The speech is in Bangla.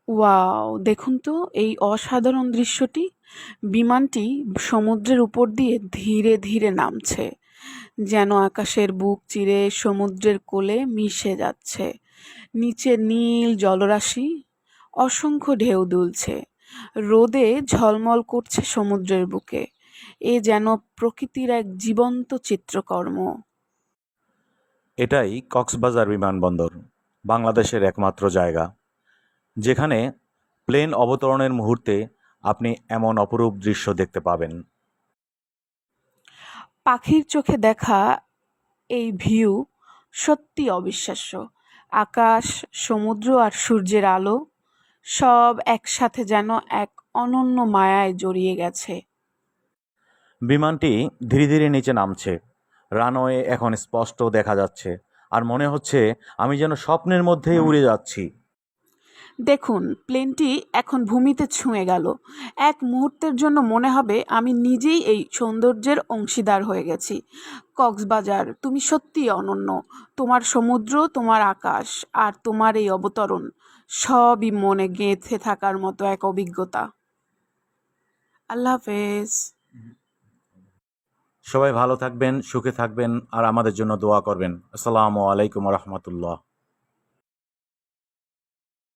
ওয়াও! দেখুন তো এই অসাধারণ দৃশ্যটি। বিমানটি সমুদ্রের উপর দিয়ে ধীরে ধীরে নামছে, যেন আকাশের বুক চিরে সমুদ্রের কোলে মিশে যাচ্ছে। নিচে নীল জলরাশি, অসংখ্য ঢেউ দুলছে, রোদে ঝলমল করছে সমুদ্রের বুকে। এ যেন প্রকৃতির এক জীবন্ত চিত্রকর্ম। এটাই কক্সবাজার বিমানবন্দর, বাংলাদেশের একমাত্র জায়গা যেখানে প্লেন অবতরণের মুহূর্তে আপনি এমন অপরূপ দৃশ্য দেখতে পাবেন। পাখির চোখে দেখা এই ভিউ সত্যি অবিশ্বাস্য। আকাশ, সমুদ্র আর সূর্যের আলো সব একসাথে যেন এক অনন্য মায়ায় জড়িয়ে গেছে। বিমানটি ধীরে ধীরে নিচে নামছে, রানওয়ে এখন স্পষ্ট দেখা যাচ্ছে, আর মনে হচ্ছে আমি যেন স্বপ্নের মধ্যেই উড়ে যাচ্ছি। দেখুন, প্লেনটি এখন ভূমিতে ছুঁয়ে গেল। এক মুহূর্তের জন্য মনে হবে আমি নিজেই এই সৌন্দর্যের অংশীদার হয়ে গেছি। কক্সবাজার, তুমি সত্যিই অনন্য। তোমার সমুদ্র, তোমার আকাশ আর তোমার এই অবতরণ সবই মনে গেঁথে থাকার মতো এক অভিজ্ঞতা। আল্লাহ হাফেজ। সবাই ভালো থাকবেন, সুখে থাকবেন, আর আমাদের জন্য দোয়া করবেন। আসসালামু আলাইকুম রহমতুল্লাহ।